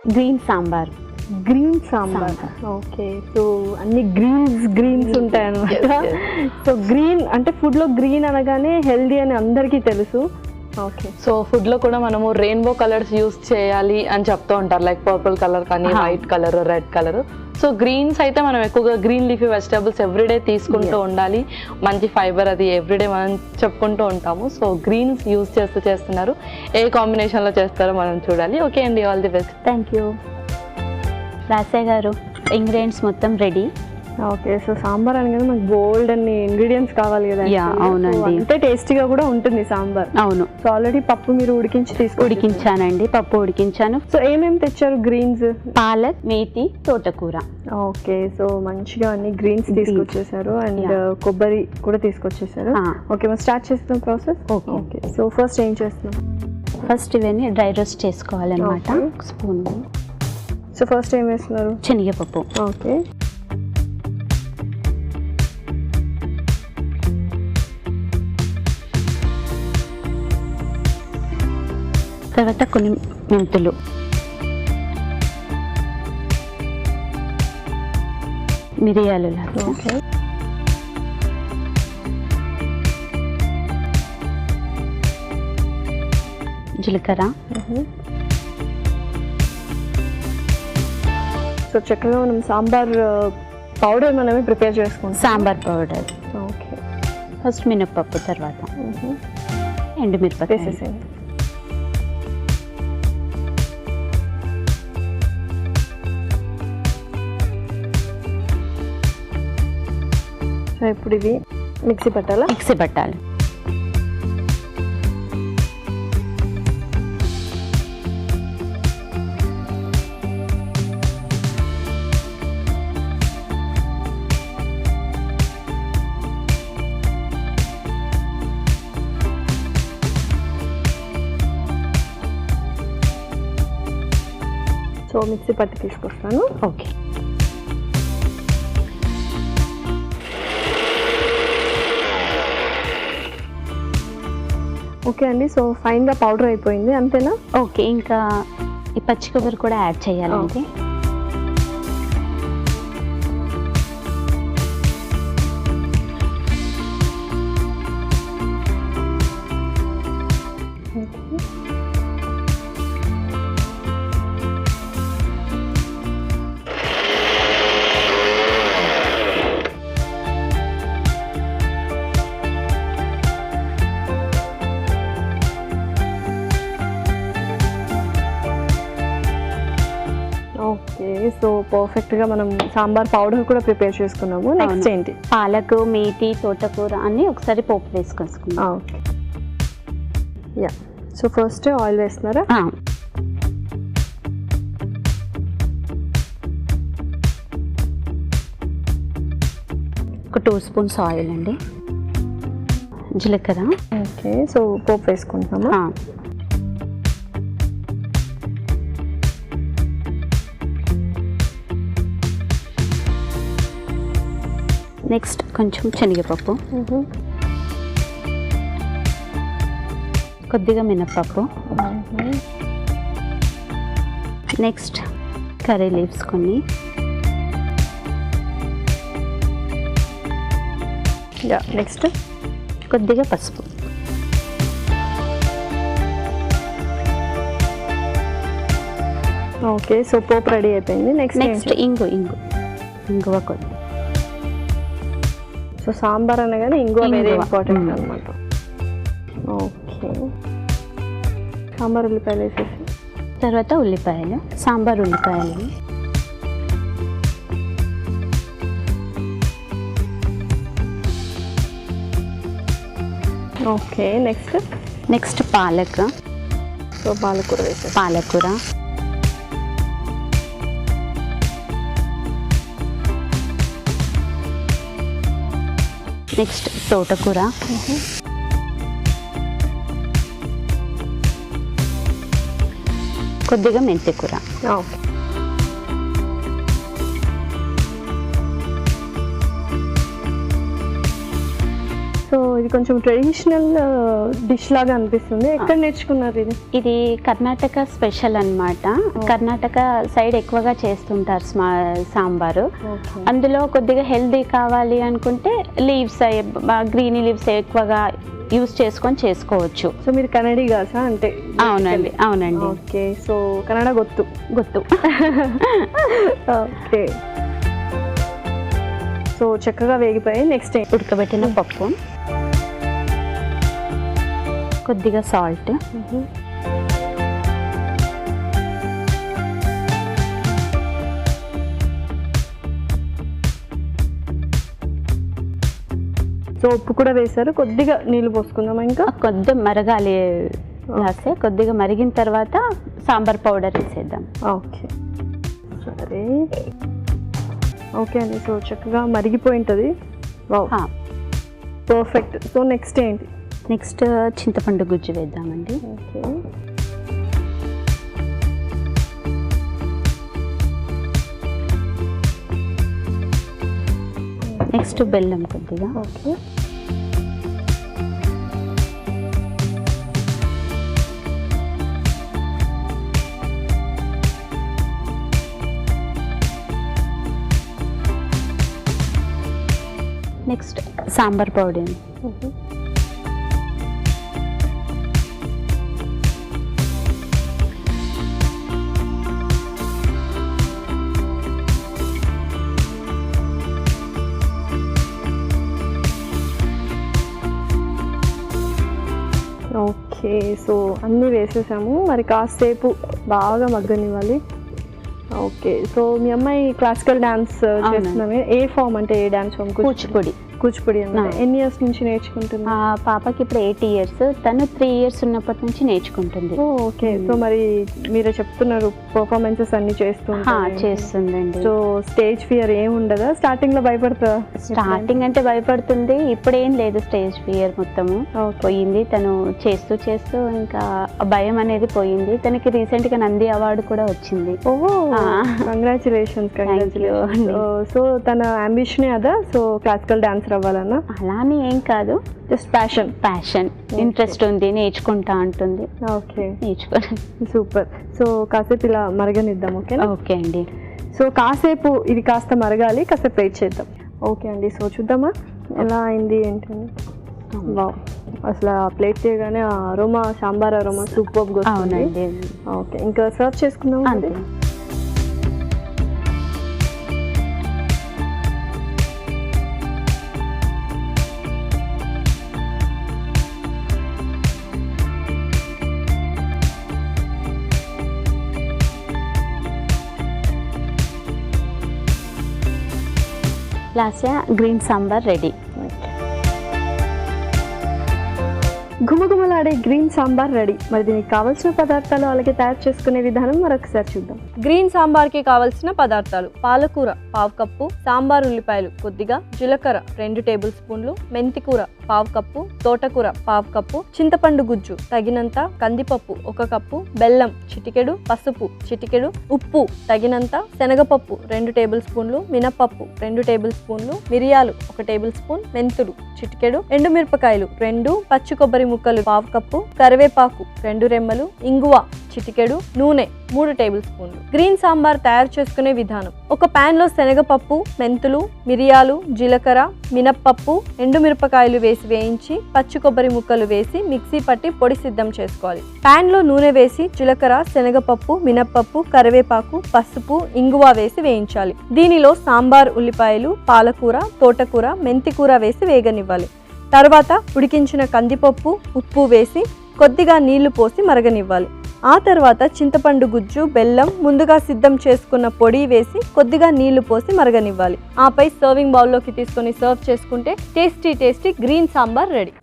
Green sambar. Green sambar. Okay, so అన్ని Greens ఉంటాయి అన్నమాట. సో గ్రీన్ అంటే ఫుడ్లో గ్రీన్ అనగానే హెల్దీ అని అందరికీ తెలుసు. ఓకే, సో ఫుడ్లో కూడా మనము రెయిన్బో కలర్స్ యూస్ చేయాలి అని చెప్తూ ఉంటారు, లైక్ పర్పుల్ కలర్ కానీ white colour, red colour. So greens అయితే మనం ఎక్కువగా గ్రీన్ లీఫీ వెజిటబుల్స్ ఎవ్రీడే తీసుకుంటూ ఉండాలి, మంచి ఫైబర్ అది ఎవ్రీడే మనం చెప్పుకుంటూ ఉంటాము. సో గ్రీన్స్ యూస్ చేస్తున్నారు, ఏ కాంబినేషన్లో చేస్తారో మనం చూడాలి. ఓకే అండి, all the best. Thank you. రాసే గారు, ఇంగ్రీడియంట్స్ మొత్తం రెడీ. ఓకే, సో సాంబార్ అనగానే మనకు బోల్డ్ అన్ని ఇంగ్రీడియంట్స్ కావాలి కదా. అవునండి, అంటే టేస్టీగా కూడా ఉంటుంది సాంబార్. అవును. సో ఆల్రెడీ పప్పు మీరు ఉడికించానండి, పప్పు ఉడికించాను. సో ఏమేమి తెచ్చారు? గ్రీన్స్, పాలక్, మేతి, తోటకూర. ఓకే, సో మంచిగా అన్ని గ్రీన్స్ తీసుకొచ్చేసారు అండ్ కొబ్బరి కూడా తీసుకొచ్చేసారు. ఓకే, మనం స్టార్ట్ చేస్తున్నాం ప్రాసెస్. ఓకే, సో ఫస్ట్ ఏం చేస్తున్నాం? ఫస్ట్ ఇవన్నీ డ్రై రోస్ట్ చేసుకోవాలన్నమాట. స్పూన్. సో ఫస్ట్ ఏం వేస్తున్నారు? శనగపప్పు. ఓకే, తర్వాత కొన్ని మెంతులు, మిరియాలు, ఓకే, జీలకర్ర. సో చక్కగా మనం సాంబార్ పౌడర్ మనమే ప్రిపేర్ చేసుకుంటాం. సాంబార్ పౌడర్. ఓకే, ఫస్ట్ మినప్పప్పు, తర్వాత ఎండుమిరపకాయ వేసేసేయండి. సో ఇప్పుడు ఇది మిక్సీ పట్టాలా? మిక్సీ పట్టాలి. సో మిక్సీ పట్టి తీసుకొస్తాను. ఓకే, ఓకే అండి, సో ఫైన్గా పౌడర్ అయిపోయింది, అంతేనా? ఓకే, ఇంకా ఈ పచ్చి కొబ్బరి కూడా యాడ్ చేయాలండి. ఓకే, సో పర్ఫెక్ట్గా మనం సాంబార్ పౌడర్ కూడా ప్రిపేర్ చేసుకున్నాము. నెక్స్ట్ ఏంటి? పాలకు, మేతి, తోటకూర అన్ని ఒకసారి పోపు వేసుకొసుకున్నాం. Okay, yeah, so first oil వేస్తున్నారా? ఒక 2 స్పూన్స్ ఆయిల్ అండి. జీలకర్ర. ఓకే, సో పోపు వేసుకుంటున్నాము. నెక్స్ట్ కొంచెం శనగపప్పు, కొద్దిగా మినప్పప్పు, నెక్స్ట్ కర్రీ లీవ్స్ కొన్ని, నెక్స్ట్ కొద్దిగా పసుపు. ఓకే, సో పోపు రెడీ అయిపోయింది. నెక్స్ట్ ఇంగువ కొద్ది. సో సాంబార్ అనగానే ఇంగువ వెరీ ఇంపార్టెంట్ అనమాట. ఓకే, సాంబార్ ఉల్లిపాయలు వేసేసి తర్వాత ఉల్లిపాయలు, సాంబార్ ఉల్లిపాయలు. Okay, next palak. సో పాలకూర వేసేసి పాలకూర, నెక్స్ట్ తోటకూర, కొద్దిగా మెంతి కూర. ఓకే, సో ఇది కొంచెం ట్రెడిషనల్ డిష్ లాగా అనిపిస్తుంది. ఎక్కడ నేర్చుకున్నారు ఇది? ఇది కర్ణాటక స్పెషల్ అన్నమాట. కర్ణాటక సైడ్ ఎక్కువగా చేస్తుంటారు సాంబారు. అందులో కొద్దిగా హెల్దీ కావాలి అనుకుంటే లీవ్స్ గ్రీన్ లీవ్స్ ఎక్కువగా యూస్ చేసుకొని చేసుకోవచ్చు. సో మీరు కన్నడిగాసా అంటే? అవునండి. ఓకే, సో కన్నడ ಗೊತ್ತು. ఓకే, సో చక్కగా వేగిపోయి నెక్స్ట్ ఉడకబెట్టిన పప్పు, కొద్దిగా సాల్ట్, సో ఉప్పు కూడా వేశారు. కొద్దిగా నీళ్ళు పోసుకుందామా? ఇంకా కొద్దిగా మరగాలి. కొద్దిగా మరిగిన తర్వాత సాంబార్ పౌడర్ వేసేద్దాం. ఓకే సరే, ఓకే అండి. సో చక్కగా మరిగిపోయి ఉంటుంది. పర్ఫెక్ట్. సో నెక్స్ట్ ఏంటి? నెక్స్ట్ చింతపండు గుజ్జు వేద్దామండి. ఓకే, నెక్స్ట్ బెల్లం కొద్దిగా. Okay, next sambar powder. Okay, so అన్నీ వేసేసాము. మరి కాసేపు బాగా మగ్గనివ్వాలి. ఓకే, సో మీ అమ్మాయి క్లాసికల్ డాన్స్ చేస్తున్నామే. ఏ ఫామ్ అంటే ఏ డాన్స్ ఫామ్? కూచిపూడి అన్నమాట. ఎన్ని ఇయర్స్ నుంచి నేర్చుకుంటుంది? పాపకి ఇప్పుడు 8 years. తను 3 years ఉన్నప్పటి నుంచి నేర్చుకుంటుంది. ఓకే, సో మరి మీరే చెప్తున్నారు పర్ఫార్మెన్సెస్ అన్ని చేస్తుందండి. సో స్టేజ్ ఫియర్ ఏం ఉండదా? స్టార్టింగ్ లో భయపడతా? స్టార్టింగ్ అంటే భయపడుతుంది, ఇప్పుడేం లేదు. స్టేజ్ ఫియర్ మొత్తము పోయింది. తను చేస్తూ ఇంకా భయం అనేది పోయింది. తనకి రీసెంట్ గా నంది అవార్డు కూడా వచ్చింది. కంగ్రాచులేషన్స్. సో తన అంబిషన్ అదా? సో క్లాసికల్ డాన్స్ అవ్వాలన్నా? అలానే ఏం కాదు, జస్ట్ ప్యాషన్, ఇంట్రెస్ట్ ఉంది, నేర్చుకుంటా అంటుంది. Okay, super. సో కాసేపు ఇలా మరగనిద్దాం. ఓకే అండి. సో కాసేపు ఇది కాస్త మరగాలి, కాసేపు వెయిట్ చేద్దాం. ఓకే అండి, సో చూద్దామా ఎలా అయింది ఏంటండి. వావ్, అసలు ఆ ప్లేట్ చేయగానే ఆ అరోమా, సాంబార్ అరోమా సూపర్గా వస్తుంది. ఓకే, ఇంకా సర్వ్ చేసుకుందాం. అంతే. Lasya green sambar ready. గుమగుమలాడే గ్రీన్ సాంబార్ రెడీ. మరి దీనికి కావాల్సిన పదార్థాలు అలాగే తయారు చేసుకునే విధానం మరొకసారి చూద్దాం. గ్రీన్ సాంబార్కి కావలసిన పదార్థాలు: పాలకూర 1/2 కప్పు, సాంబార్ ఉల్లిపాయలు కొద్దిగా, జీలకర్ర 2 టేబుల్ స్పూన్లు, మెంతికూర 1/2 కప్పు, తోటకూర 1/2 కప్పు, చింతపండు గుజ్జు తగినంత, కందిపప్పు 1 కప్పు, బెల్లం చిటికెడు, పసుపు చిటికెడు, ఉప్పు తగినంత, శనగపప్పు 2 టేబుల్ స్పూన్లు, మినపప్పు 2 టేబుల్ స్పూన్లు, మిరియాలు 1 టేబుల్ స్పూన్, మెంతులు చిటికెడు, ఎండుమిరపకాయలు 2, పచ్చి కొబ్బరి ముక్కలు 1/2 కప్పు, కరివేపాకు 2 రెమ్మలు, ఇంగువ చిటికెడు, నూనె 3 టేబుల్ స్పూన్లు. గ్రీన్ సాంబార్ తయారు చేసుకునే విధానం: ఒక పాన్ లో శనగపప్పు, మెంతులు, మిరియాలు, జీలకర్ర, మినప్పప్పు, ఎండుమిరపకాయలు వేసి వేయించి పచ్చి కొబ్బరి ముక్కలు వేసి మిక్సీ పట్టి పొడి సిద్ధం చేసుకోవాలి. పాన్ లో నూనె వేసి జీలకర్ర, శనగపప్పు, మినప్పప్పు, కరివేపాకు, పసుపు, ఇంగువ వేసి వేయించాలి. దీనిలో సాంబార్ ఉల్లిపాయలు, పాలకూర, తోటకూర, మెంతికూర వేసి వేగనివ్వాలి. తర్వాత ఉడికించిన కందిపప్పు, ఉప్పు వేసి కొద్దిగా నీళ్లు పోసి మరగనివ్వాలి. ఆ తర్వాత చింతపండు గుజ్జు, బెల్లం, ముందుగా సిద్ధం చేసుకున్న పొడి వేసి కొద్దిగా నీళ్లు పోసి మరగనివ్వాలి. ఆపై సర్వింగ్ బౌల్లోకి తీసుకొని సర్వ్ చేసుకుంటే టేస్టీ గ్రీన్ సాంబార్ రెడీ.